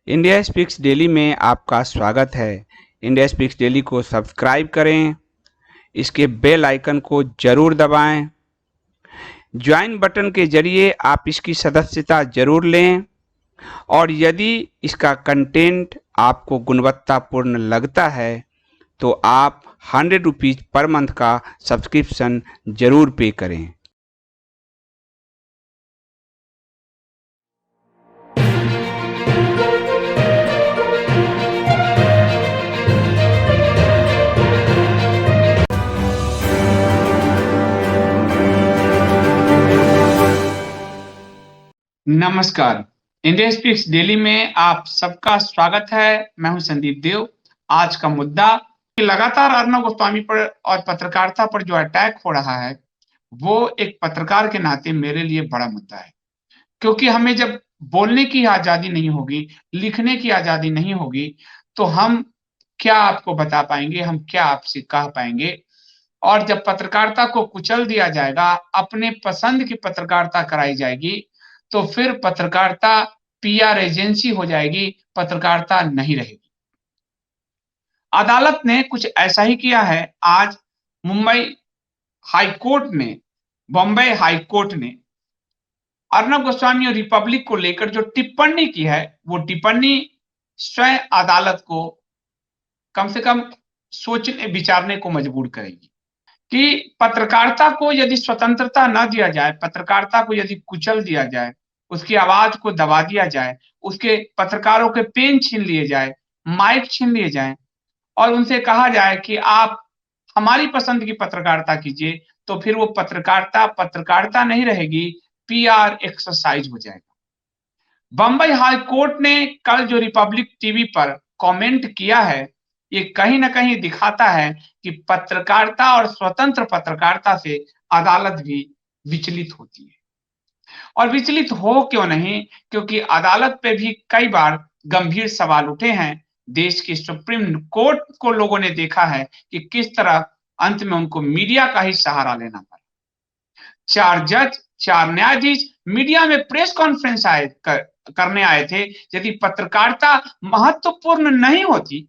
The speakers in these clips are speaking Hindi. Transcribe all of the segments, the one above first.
इंडिया स्पीक्स डेली में आपका स्वागत है। इंडिया स्पीक्स डेली को सब्सक्राइब करें, इसके बेल आइकन को जरूर दबाएं। ज्वाइन बटन के जरिए आप इसकी सदस्यता जरूर लें और यदि इसका कंटेंट आपको गुणवत्तापूर्ण लगता है तो आप 100 रुपीज़ पर मंथ का सब्सक्रिप्शन जरूर पे करें। नमस्कार, इंडिया स्पीक्स डेली में आप सबका स्वागत है। मैं हूं संदीप देव। आज का मुद्दा कि लगातार अर्नब गोस्वामी पर और पत्रकारिता पर जो अटैक हो रहा है, वो एक पत्रकार के नाते मेरे लिए बड़ा मुद्दा है। क्योंकि हमें जब बोलने की आज़ादी नहीं होगी, लिखने की आज़ादी नहीं होगी, तो हम क्या आपको बता पाएँगे, हम क्या आपसे कह पाएँगे? और जब पत्रकारिता को कुचल दिया जाएगा, अपने पसंद की पत्रकारिता कराई जाएगी, तो फिर पत्रकारिता पीआर एजेंसी हो जाएगी, पत्रकारिता नहीं रहेगी। अदालत ने कुछ ऐसा ही किया है। आज मुंबई हाई कोर्ट ने, बॉम्बे हाई कोर्ट ने अर्नब गोस्वामी और रिपब्लिक को लेकर जो टिप्पणी की है, वो टिप्पणी स्वयं अदालत को कम से कम सोचने विचारने को मजबूर करेगी कि पत्रकारिता को यदि स्वतंत्रता न दिया जाए, पत्रकारिता को यदि कुचल दिया जाए, उसकी आवाज को दबा दिया जाए, उसके पत्रकारों के पेन छीन लिए जाए, माइक छीन लिए जाएँ और उनसे कहा जाए कि आप हमारी पसंद की पत्रकारिता कीजिए, तो फिर वो पत्रकारिता, पत्रकारिता नहीं रहेगी, पीआर एक्सरसाइज हो जाएगा। बम्बई हाई कोर्ट ने कल जो रिपब्लिक टीवी पर कमेंट किया है, ये कहीं न कहीं दिखाता है कि पत्रकारिता और स्वतंत्र पत्रकारिता से अदालत भी विचलित होती है। और विचलित हो क्यों नहीं? क्योंकि अदालत पे भी कई बार गंभीर सवाल उठे हैं। देश की सुप्रीम कोर्ट को लोगों ने देखा है कि किस तरह अंत में उनको मीडिया का ही सहारा लेना पड़ा। 4 जज, 4 न्यायाधीश मीडिया में प्रेस कॉन्फ्रेंस करने आए थे। यदि पत्रकारिता महत्वपूर्ण नहीं होती,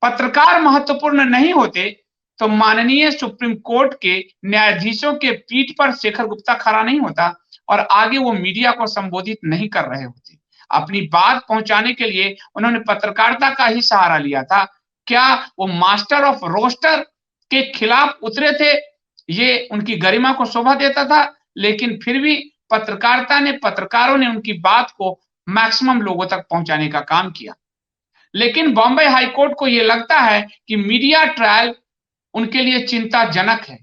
पत्रकार महत्वपूर्ण नहीं होते, तो माननीय सुप्रीम कोर्ट के न्यायाधीशों के पीठ पर शेखर गुप्ता खड़ा नहीं होता और आगे वो मीडिया को संबोधित नहीं कर रहे होते। अपनी बात पहुंचाने के लिए उन्होंने पत्रकारिता का ही सहारा लिया था। क्या वो मास्टर ऑफ रोस्टर के खिलाफ उतरे थे? ये उनकी गरिमा को शोभा देता था, लेकिन फिर भी पत्रकारिता ने, पत्रकारों ने उनकी बात को मैक्सिमम लोगों तक पहुंचाने का काम किया। लेकिन बॉम्बे हाई कोर्ट को यह लगता है कि मीडिया ट्रायल उनके लिए चिंताजनक है।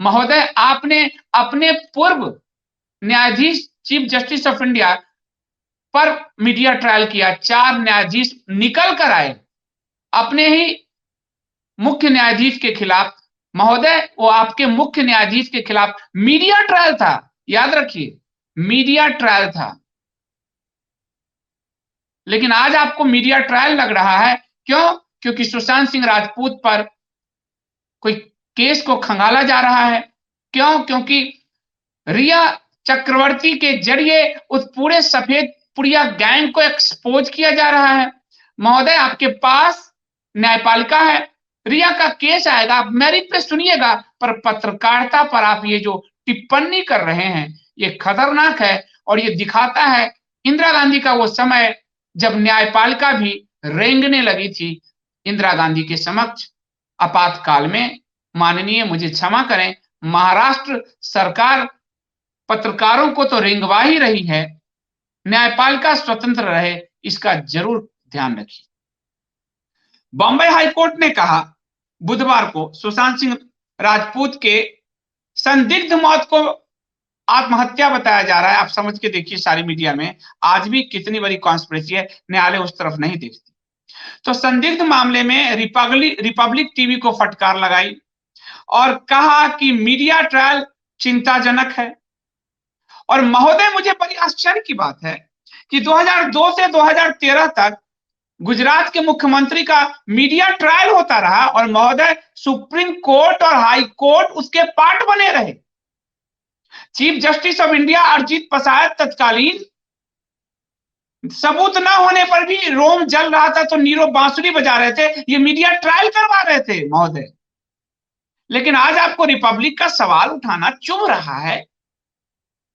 महोदय, आपने अपने पूर्व न्यायाधीश, चीफ जस्टिस ऑफ इंडिया पर मीडिया ट्रायल किया। 4 न्यायाधीश निकल कर आए अपने ही मुख्य न्यायाधीश के खिलाफ। महोदय, वो आपके मुख्य न्यायाधीश के खिलाफ मीडिया ट्रायल था। याद रखिए, मीडिया ट्रायल था। लेकिन आज आपको मीडिया ट्रायल लग रहा है। क्यों? क्योंकि सुशांत सिंह राजपूत पर कोई केस को खंगाला जा रहा है। क्यों? क्योंकि रिया चक्रवर्ती के जरिए उस पूरे सफेद पुड़िया गैंग को एक्सपोज किया जा रहा है। महोदय, आपके पास न्यायपालिका है, रिया का केस आएगा, आप मेरिट पे सुनिएगा, पर पत्रकारिता पर आप ये जो टिप्पणी कर रहे हैं, ये खतरनाक है। और ये दिखाता है इंदिरा गांधी का वो समय जब न्यायपालिका भी रेंगने लगी थी इंदिरा गांधी के समक्ष। आपातकाल में, माननीय मुझे क्षमा करें, महाराष्ट्र सरकार पत्रकारों को तो रेंगवा ही रही है। न्यायपालिका स्वतंत्र रहे, इसका जरूर ध्यान रखिए। बॉम्बे हाई कोर्ट ने कहा बुधवार को सुशांत सिंह राजपूत के संदिग्ध मौत को आत्महत्या बताया जा रहा है। आप समझ के देखिए, सारी मीडिया में आज भी कितनी बड़ी कॉन्स्पिरेसी है, न्यायालय उस तरफ नहीं देखती। तो संदिग्ध मामले में रिपब्लिक टीवी को फटकार लगाई और कहा कि मीडिया ट्रायल चिंताजनक है। और महोदय, मुझे बड़ी आश्चर्य की बात है कि 2002 से 2013 तक गुजरात के मुख्यमंत्री का मीडिया ट्रायल होता रहा और महोदय, सुप्रीम कोर्ट और हाई कोर्ट उसके पार्ट बने रहे। Chief justice of India Arijit Pasayat तत्कालीन सबूत ना होने पर भी रोम जल रहा था तो नीरव बांसुरी बजा रहे थे, ये मीडिया ट्रायल करवा रहे थे महोदय। लेकिन आज आपको रिपब्लिक का सवाल उठाना चुभ रहा है,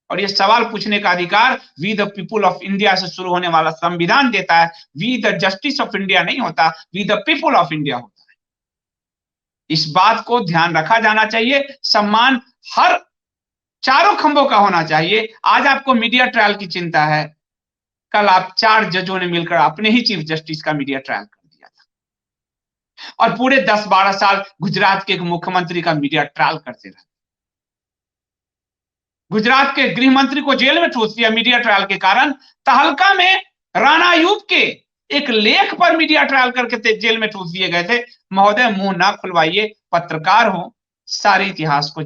और ये सवाल पूछने का अधिकार we the people of India से शुरू होने वाला संविधान देता है। We the justice of India नहीं होता, we the people of India होता है। इस बात को ध्यान रखा जाना चाहिए। सम्मान हर चारों खंभों का होना चाहिए। आज आपको मीडिया ट्रायल की चिंता है, कल आप 4 जजों ने मिलकर अपने ही चीफ जस्टिस का मीडिया ट्रायल कर दिया था, और पूरे 10-12 साल गुजरात के एक मुख्यमंत्री का मीडिया ट्रायल करते रहे। गुजरात के गृह मंत्री को जेल में ठूस दिया मीडिया ट्रायल के कारण। तहलका में राणा अयूब के एक लेख पर मीडिया ट्रायल करके जेल में ठूस दिए गए थे। महोदय, मुंह ना खुलवाइए, पत्रकार हो, सारे इतिहास को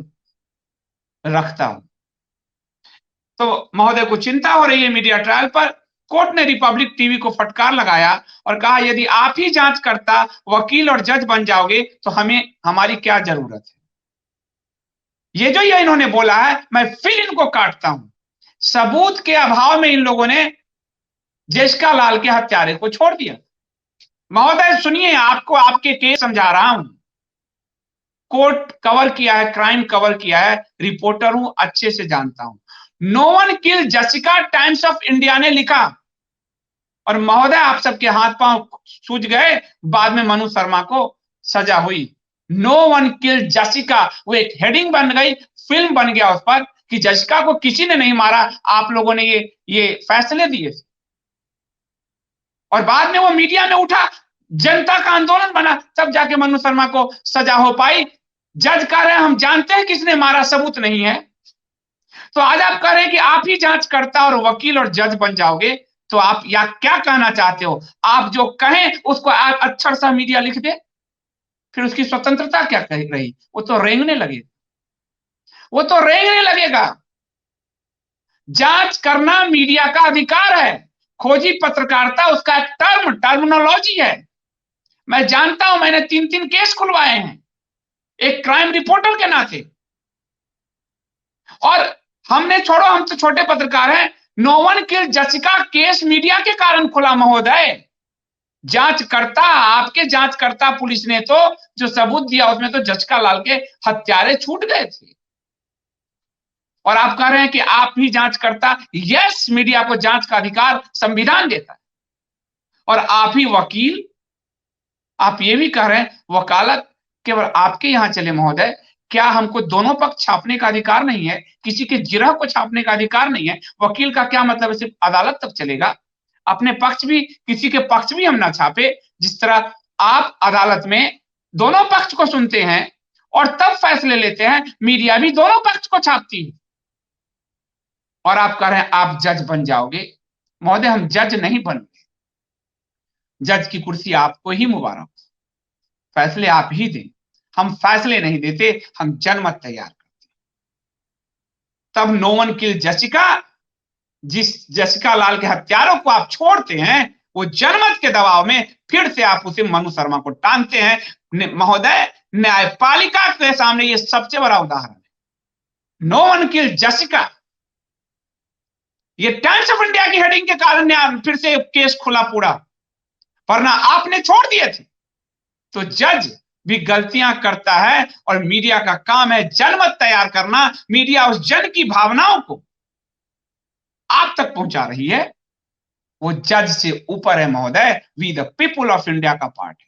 रखता हूं। तो महोदय को चिंता हो रही है मीडिया ट्रायल पर। कोर्ट ने रिपब्लिक टीवी को फटकार लगाया और कहा, यदि आप ही जांचकर्ता, वकील और जज बन जाओगे तो हमारी क्या जरूरत है। ये इन्होंने बोला है, मैं फिर इनको काटता हूं। सबूत के अभाव में इन लोगों ने जेसिका लाल के हत्यारे को छोड़ दिया। महोदय सुनिए, आपको आपके केस समझा रहा हूं। कोर्ट कवर किया है, क्राइम कवर किया है, रिपोर्टर हूं, अच्छे से जानता हूं। No one kill Jessica Times of India ने लिखा, और महोदय आप सबके हाथ पांव सूज गए। बाद में मनु शर्मा को सजा हुई। नो वन किल जसिका, वो एक हेडिंग बन गई, फिल्म बन गया उस पर कि जसिका को किसी ने नहीं मारा, आप लोगों ने ये फैसले दिए। और बाद में वो मीडिया में उठा, जनता का आंदोलन बना, तब जाके मनु शर्मा को सजा हो पाई। जज कह रहे हैं हम जानते हैं किसने मारा, सबूत नहीं है। तो आज आप कह रहे हैं कि आप ही जांचकर्ता और वकील और जज बन जाओगे, तो आप या क्या कहना चाहते हो? आप जो कहें उसको अक्षर सा मीडिया लिख दे, फिर उसकी स्वतंत्रता क्या रही? वो तो रेंगने लगेगा, वो तो रेंगने लगेगा। जांच करना मीडिया का अधिकार है। खोजी पत्रकारिता उसका एक टर्मिनोलॉजी है। मैं जानता हूं, मैंने 3-3 केस खुलवाए हैं एक क्राइम रिपोर्टर के नाते। और हमने छोड़ो, हम तो छोटे पत्रकार हैं। No one kill Jessica case media के कारण खुला महोदय। जांचकर्ता, आपके जांचकर्ता पुलिस ने तो जो सबूत दिया उसमें तो जसिका लाल के हत्यारे छूट गए थे। और आप कह रहे हैं कि आप ही जांचकर्ता। यस, मीडिया को जांच का अधिकार संविधान देता है। और आप ही वकील, आप ये भी कह रहे हैं वकालत केवल आपके यहां चले महोदय। क्या हमको दोनों पक्ष छापने का अधिकार नहीं है? किसी के जिरह को छापने का अधिकार नहीं है? वकील का क्या मतलब है सिर्फ अदालत तक चलेगा? अपने पक्ष भी, किसी के पक्ष भी हम ना छापे। जिस तरह आप अदालत में दोनों पक्ष को सुनते हैं और तब फैसले लेते हैं, मीडिया भी दोनों पक्ष को छापती है। और आप कह रहे हैं आप जज बन जाओगे। महोदय, हम जज नहीं बनते। जज की कुर्सी आपको ही मुबारक, फैसले आप ही दें। हम फैसले नहीं देते, हम जनमत तैयार करते। तब नो वन किल जसिका, जिस जसिका लाल के हत्यारों को आप छोड़ते हैं, वो जनमत के दबाव में फिर से आप उसे मनु शर्मा को टांगते हैं। महोदय, न्यायपालिका के सामने ये सबसे बड़ा उदाहरण है। नो वन किल जसिका, ये टाइम्स ऑफ इंडिया की हेडिंग के कारण फिर से केस खुला पूरा, वरना आपने छोड़ दिए थे। तो जज भी गलतियां करता है, और मीडिया का काम है जनमत तैयार करना। मीडिया उस जन की भावनाओं को आप तक पहुंचा रही है, वो जज से ऊपर है महोदय। We the people of India का पार्ट है।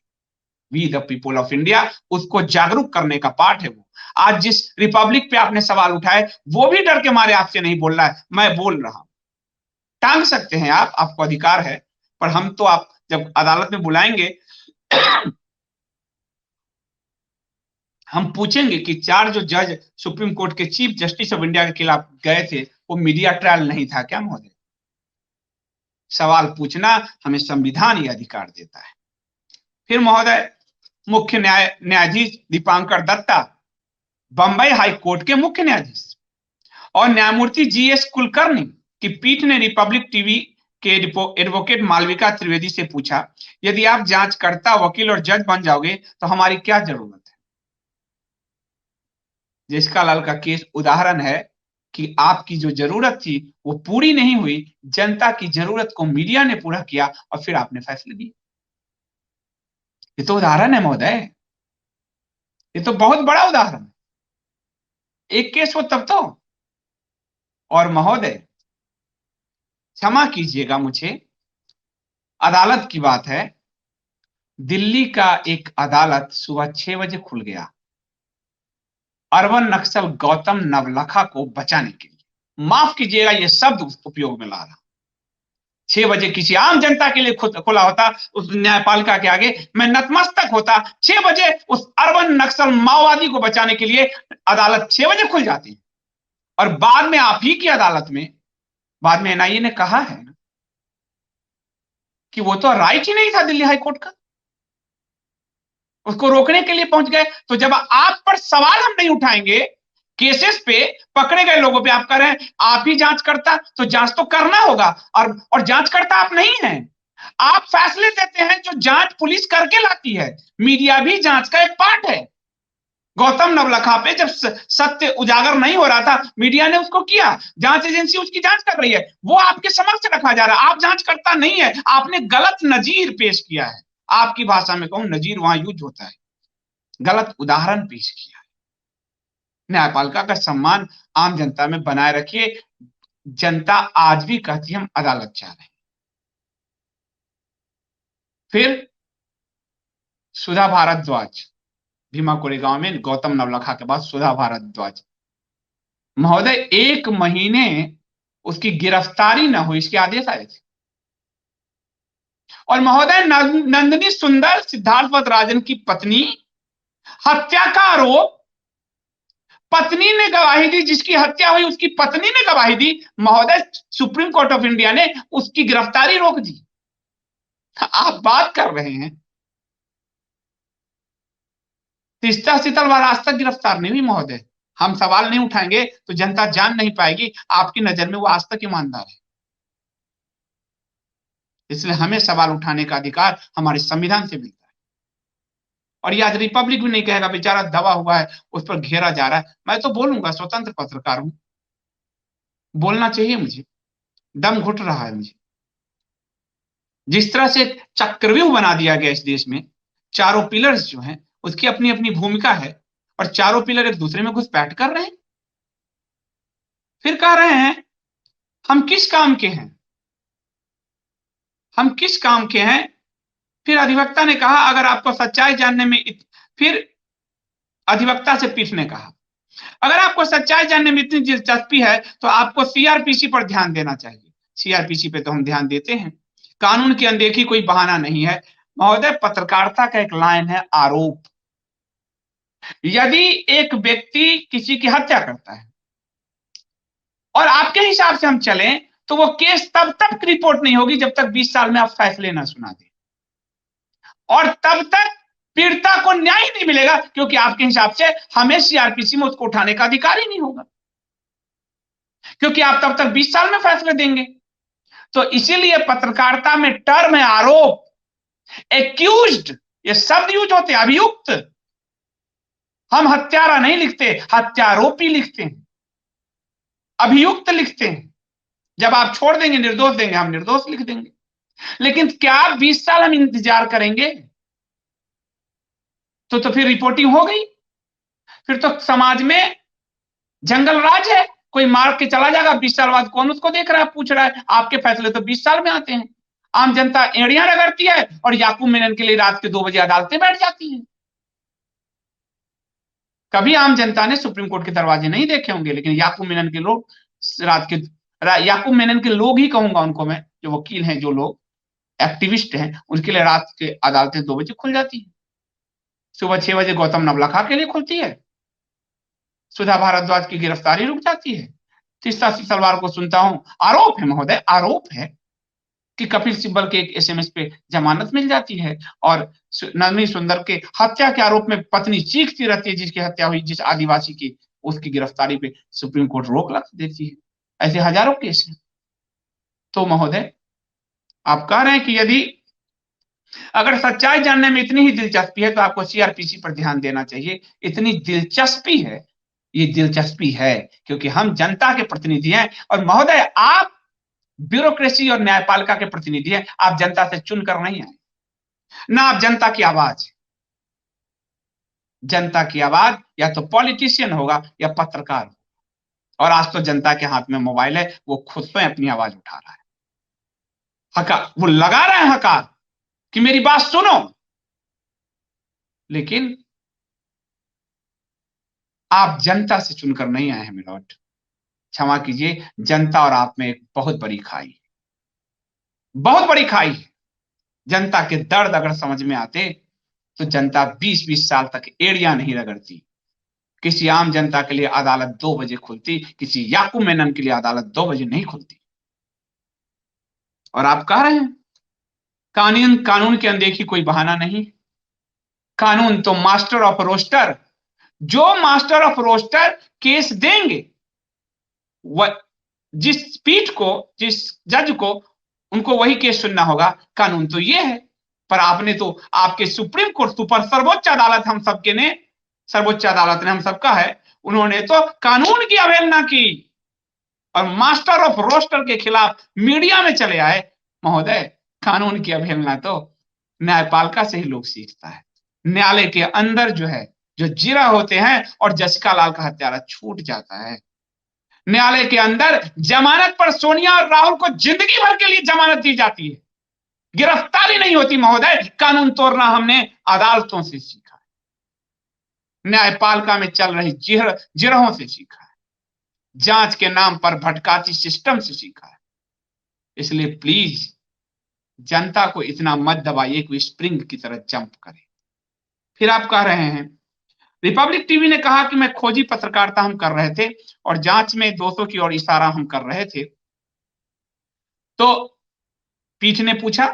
We the people of India, उसको जागरूक करने का पार्ट है वो। आज जिस रिपब्लिक पे आपने सवाल उठाए, वो भी डर के मारे आपसे नहीं बोल रहा है, मैं बोल रहा हूं। टांग सकते हैं आप, आपको अधिकार है, पर हम तो आप जब अदालत में बुलाएंगे हम पूछेंगे कि 4 जो जज सुप्रीम कोर्ट के चीफ जस्टिस ऑफ इंडिया के खिलाफ गए थे, वो मीडिया ट्रायल नहीं था क्या महोदय? सवाल पूछना हमें संविधान ये अधिकार देता है। फिर महोदय, मुख्य न्यायाधीश दीपांकर दत्ता, बंबई हाई कोर्ट के मुख्य न्यायाधीश, और न्यायमूर्ति जीएस कुलकर्णी की पीठ ने रिपब्लिक टीवी के एडवोकेट मालविका त्रिवेदी से पूछा, यदि आप जांचकर्ता, वकील और जज बन जाओगे तो हमारी क्या जरूरत है? जेसिका लाल का केस उदाहरण है कि आपकी जो जरूरत थी वो पूरी नहीं हुई, जनता की जरूरत को मीडिया ने पूरा किया और फिर आपने फैसले दिए। ये तो उदाहरण है महोदय, ये तो बहुत बड़ा उदाहरण है। एक केस हो तब तो। और महोदय क्षमा कीजिएगा मुझे, अदालत की बात है, दिल्ली का एक अदालत सुबह 6 बजे खुल गया अर्बन नक्सल गौतम नवलखा को बचाने के लिए। माफ कीजिएगा ये शब्द उपयोग में ला रहा। 6 बजे किसी आम जनता के लिए खुद खुला होता, उस न्यायपालिका के आगे मैं नतमस्तक होता। 6 बजे उस अर्बन नक्सल माओवादी को बचाने के लिए अदालत 6 बजे खुल जाती। और बाद में आप ही की अदालत में, बाद में एनआईए ने कहा है कि वो तो राइट ही नहीं था दिल्ली हाईकोर्ट का, उसको रोकने के लिए पहुंच गए। तो जब आप पर सवाल हम नहीं उठाएंगे केसेस पे, पकड़े गए लोगों पे, आप कह रहे हैं आप ही जांच करता, तो जांच तो करना होगा। और जांच करता आप नहीं हैं, आप फैसले देते हैं जो जांच पुलिस करके लाती है। मीडिया भी जांच का एक पार्ट है। गौतम नवलखा पे जब सत्य उजागर नहीं हो रहा था, मीडिया ने उसको किया, जांच एजेंसी उसकी जांच कर रही है, वो आपके समक्ष रखा जा रहा है। आप जांच करता नहीं है, आपने गलत नजीर पेश किया है। आपकी भाषा में कहूं, नजीर वहां यूज होता है, गलत उदाहरण पेश किया है। न्यायपालिका का सम्मान आम जनता में बनाए रखिए। जनता आज भी कहती है हम अदालत चाह रहे हैं। फिर सुधा भारद्वाज, भीमा कोरेगांव में गौतम नवलखा के बाद सुधा भारद्वाज, महोदय 1 महीने उसकी गिरफ्तारी न हुई, इसके आदेश आए थे। और महोदय नंदिनी सुंदर, सिद्धार्थ राजन की पत्नी, हत्या का आरोप, पत्नी ने गवाही दी, जिसकी हत्या हुई उसकी पत्नी ने गवाही दी। महोदय सुप्रीम कोर्ट ऑफ इंडिया ने उसकी गिरफ्तारी रोक दी। आप बात कर रहे हैं, तीस्ता सीतलवार आज तक गिरफ्तार नहीं हुई महोदय। हम सवाल नहीं उठाएंगे तो जनता जान नहीं पाएगी आपकी नजर में वो आज तक ईमानदार है। इसलिए हमें सवाल उठाने का अधिकार हमारे संविधान से मिलता है। और ये आज रिपब्लिक भी नहीं कहेगा बेचारा दबा हुआ है, उस पर घेरा जा रहा है। मैं तो बोलूंगा, स्वतंत्र पत्रकार हूं, बोलना चाहिए मुझे, दम घुट रहा है मुझे। जिस तरह से चक्रव्यूह बना दिया गया इस देश में, चारों पिलर्स जो हैं उसकी अपनी अपनी भूमिका है, और चारों पिलर एक दूसरे में घुसपैठ कर रहे हैं। फिर कह रहे हैं हम किस काम के हैं, हम किस काम के हैं। फिर अधिवक्ता ने कहा अगर आपको सच्चाई जानने में फिर अधिवक्ता से पीठ ने कहा अगर आपको सच्चाई जानने में इतनी दिलचस्पी है तो आपको सीआरपीसी पर ध्यान देना चाहिए। सीआरपीसी पे तो हम ध्यान देते हैं, कानून की अनदेखी कोई बहाना नहीं है। महोदय पत्रकारिता का एक लाइन है आरोप। यदि एक व्यक्ति किसी की हत्या करता है और आपके हिसाब से हम चलें तो वो केस तब तक रिपोर्ट नहीं होगी जब तक 20 साल में आप फैसले ना सुना दें, और तब तक पीड़िता को न्याय नहीं मिलेगा, क्योंकि आपके हिसाब से हमें सीआरपीसी में उसको उठाने का अधिकार ही नहीं होगा, क्योंकि आप तब तक 20 साल में फैसले देंगे। तो इसीलिए पत्रकारिता में टर्म है आरोप, एक्यूज्ड, ये शब्द यूज होते हैं, अभियुक्त। हम हत्यारा नहीं लिखते, हत्यारोपी लिखते हैं, अभियुक्त लिखते हैं। जब आप छोड़ देंगे निर्दोष देंगे, हम निर्दोष लिख देंगे। लेकिन क्या 20 साल हम इंतजार करेंगे? तो फिर रिपोर्टिंग हो गई, फिर तो समाज में जंगल राज है। कोई मार के चला जाएगा, 20 साल बाद कौन उसको देख रहा है, पूछ रहा है। आपके फैसले तो 20 साल में आते हैं। आम जनता एड़ियां रगड़ती है और याकूब मेनन के लिए रात के 2 बजे अदालतें बैठ जाती हैं। कभी आम जनता ने सुप्रीम कोर्ट के दरवाजे नहीं देखे होंगे, लेकिन याकूब मेनन के लोग याकूब मेनन के लोग ही कहूंगा उनको मैं, जो वकील हैं, जो लोग एक्टिविस्ट हैं, उनके लिए रात के अदालतें 2 बजे खुल जाती है। सुबह 6 बजे गौतम नवलखा के लिए खुलती है, सुधा भारद्वाज की गिरफ्तारी रुक जाती है। तीस्ता सीतलवार को सुनता हूं, आरोप है महोदय, आरोप है कि कपिल सिब्बल के एक एसएमएस पे जमानत मिल जाती है, और नंदिनी सुंदर के हत्या के आरोप में पत्नी चीखती रहती है, जिसकी हत्या हुई जिस आदिवासी की, उसकी गिरफ्तारी पे सुप्रीम कोर्ट रोक लगा देती है। ऐसे हजारों केस हैं। तो महोदय आप कह रहे हैं कि यदि अगर सच्चाई जानने में इतनी ही दिलचस्पी है तो आपको सीआरपीसी पर ध्यान देना चाहिए। इतनी दिलचस्पी है ये दिलचस्पी है, क्योंकि हम जनता के प्रतिनिधि हैं। और महोदय, आप ब्यूरोक्रेसी और न्यायपालिका के प्रतिनिधि हैं, आप जनता से चुनकर नहीं आए, ना आप जनता की आवाज। जनता की आवाज या तो पॉलिटिशियन होगा या पत्रकार। और आज तो जनता के हाथ में मोबाइल है, वो खुद पे अपनी आवाज उठा रहा है, हकार, वो लगा रहा है हकार कि मेरी बात सुनो। लेकिन आप जनता से चुनकर नहीं आए हैं मिलोट, क्षमा कीजिए, जनता और आप में एक बहुत बड़ी खाई है, बहुत बड़ी खाई है। जनता के दर्द अगर समझ में आते तो जनता 20-20 साल तक एड़ियां नहीं रगड़ती। किसी आम जनता के लिए अदालत 2 बजे खुलती, किसी याकूब मेनन के लिए अदालत 2 बजे नहीं खुलती। और आप कह रहे हैं कानून की अनदेखी कोई बहाना नहीं। कानून तो मास्टर ऑफ रोस्टर, जो मास्टर ऑफ रोस्टर केस देंगे, वह जिस पीठ को, जिस जज को, उनको वही केस सुनना होगा। कानून तो ये है। पर आपने तो, आपके सुप्रीम कोर्ट, सुपर सर्वोच्च अदालत हम सबके ने, सर्वोच्च अदालत ने हम सबका है, उन्होंने तो कानून की अवहेलना की और मास्टर ऑफ रोस्टर के खिलाफ मीडिया में चले आए। महोदय, कानून की अवहेलना तो न्यायपालिका से ही लोग सीखता है। न्यायालय के अंदर जो है, जो जिरा होते हैं और जसिका लाल का हत्यारा छूट जाता है। न्यायालय के अंदर जमानत पर सोनिया और राहुल को जिंदगी भर के लिए जमानत दी जाती है, गिरफ्तारी नहीं होती। महोदय, कानून तोड़ना हमने अदालतों से सीखा है, न्यायपालिका में चल रही जिरहों से सीखा है, जांच के नाम पर भटकाती सिस्टम से सीखा है। इसलिए प्लीज जनता को इतना मत दबाइए कि स्प्रिंग की तरह जंप करे। फिर आप कह रहे हैं, रिपब्लिक टीवी ने कहा कि मैं खोजी पत्रकारिता हम कर रहे थे और जांच में दोषों की ओर इशारा हम कर रहे थे। तो पीठ ने पूछा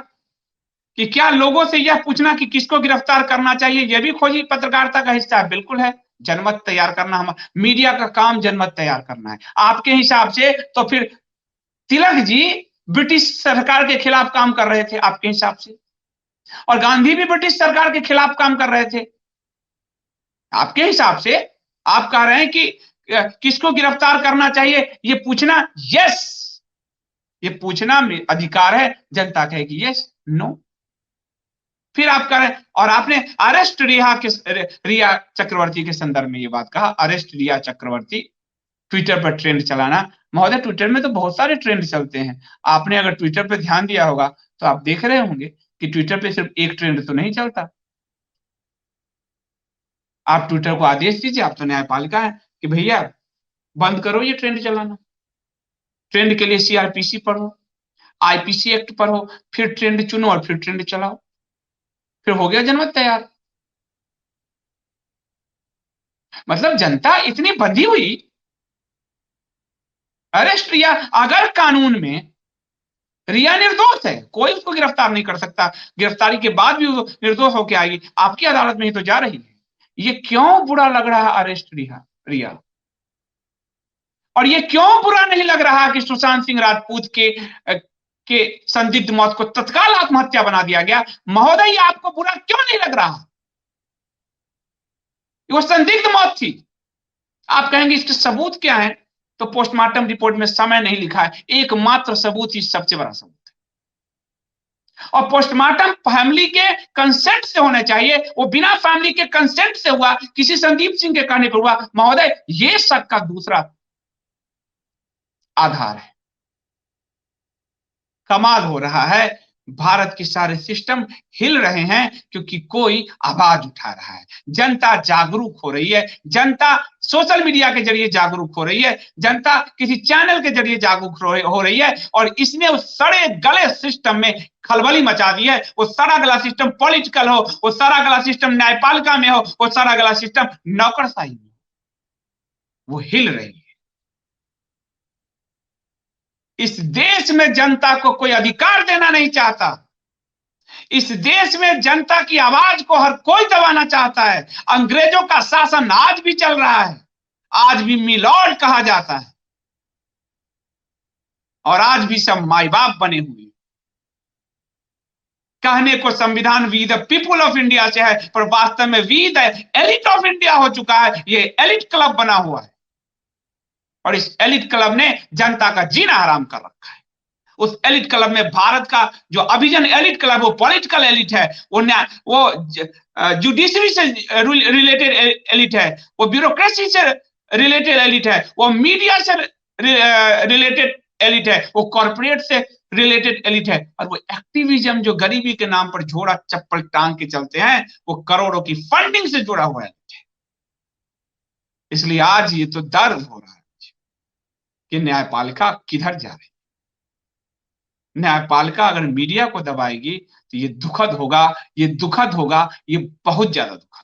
कि क्या लोगों से यह पूछना कि किसको गिरफ्तार करना चाहिए यह भी खोजी पत्रकारिता का हिस्सा है? बिल्कुल है। जनमत तैयार करना, हम मीडिया का काम जनमत तैयार करना है। आपके हिसाब से तो फिर तिलक जी ब्रिटिश सरकार के खिलाफ काम कर रहे थे आपके हिसाब से, और गांधी भी ब्रिटिश सरकार के खिलाफ काम कर रहे थे आपके हिसाब से। आप कह रहे हैं कि किसको गिरफ्तार करना चाहिए ये पूछना, यस, ये पूछना अधिकार है। जनता कहेगी यस, नो। फिर आप कह रहे हैं, और आपने अरेस्ट रिया चक्रवर्ती के संदर्भ में ये बात कहा, अरेस्ट रिया चक्रवर्ती, ट्विटर पर ट्रेंड चलाना। महोदय, ट्विटर में तो बहुत सारे ट्रेंड चलते हैं। आपने अगर ट्विटर पर ध्यान दिया होगा तो आप देख रहे होंगे कि ट्विटर पे सिर्फ एक ट्रेंड तो नहीं चलता। आप ट्विटर को आदेश दीजिए, आप तो न्यायपालिका है, कि भैया बंद करो ये ट्रेंड चलाना। ट्रेंड के लिए सीआरपीसी पढ़ो, आईपीसी एक्ट पढ़ो, फिर ट्रेंड चुनो और फिर ट्रेंड चलाओ, फिर हो गया जनमत तैयार। मतलब जनता इतनी बंधी हुई। अरेस्ट रिया, अगर कानून में रिया निर्दोष है, कोई उसको गिरफ्तार नहीं कर सकता, गिरफ्तारी के बाद भी वो निर्दोष होकर आएगी, आपकी अदालत में ही तो जा रही है। ये क्यों बुरा लग रहा है अरेस्ट रिया? और ये क्यों बुरा नहीं लग रहा कि सुशांत सिंह राजपूत के संदिग्ध मौत को तत्काल आत्महत्या बना दिया गया? महोदय, ये आपको बुरा क्यों नहीं लग रहा? वो संदिग्ध मौत थी। आप कहेंगे इसके सबूत क्या है? तो पोस्टमार्टम रिपोर्ट में समय नहीं लिखा है, एकमात्र सबूत ही सबसे बड़ा सबूत है। और पोस्टमार्टम फैमिली के कंसेंट से होने चाहिए, वो बिना फैमिली के कंसेंट से हुआ, किसी संदीप सिंह के कहने पर हुआ। महोदय, ये शक का दूसरा आधार है। कमाल हो रहा है, भारत के सारे सिस्टम हिल रहे हैं क्योंकि कोई आवाज उठा रहा है। जनता जागरूक हो रही है, जनता सोशल मीडिया के जरिए जागरूक हो रही है, जनता किसी चैनल के जरिए जागरूक हो रही है, और इसने उस सड़े गले सिस्टम में खलबली मचा दी है। वो सड़ा गला सिस्टम पॉलिटिकल हो, वो सड़ा गला सिस्टम न्यायपालिका में हो, वो सड़ा गला सिस्टम नौकरशाही में, वो हिल रही है। इस देश में जनता को कोई अधिकार देना नहीं चाहता। इस देश में जनता की आवाज को हर कोई दबाना चाहता है। अंग्रेजों का शासन आज भी चल रहा है, आज भी मिलॉर्ड कहा जाता है, और आज भी सब माई बाप बने हुए। कहने को संविधान we the people of India से है, पर वास्तव में we the elite of India हो चुका है। ये एलिट क्लब बना हुआ है और इस एलिट क्लब ने जनता का जीना हराम कर रखा है। उस एलिट क्लब में भारत का जो अभिजन एलिट क्लब, वो पॉलिटिकल एलिट है, वो जुडिशरी से रिलेटेड एलिट है, वो ब्यूरोक्रेसी से रिलेटेड एलिट है, वो मीडिया से रिलेटेड एलिट है, वो कॉर्पोरेट से रिलेटेड एलिट है, और वो एक्टिविज्म जो गरीबी के नाम पर झोड़ा चप्पल टांग के चलते हैं, वो करोड़ों की फंडिंग से जुड़ा हुआ है। इसलिए आज ये तो दर्द हो रहा है कि न्यायपालिका किधर जा रही है। न्यायपालिका अगर मीडिया को दबाएगी तो ये दुखद होगा, ये दुखद होगा, ये बहुत ज्यादा दुखद।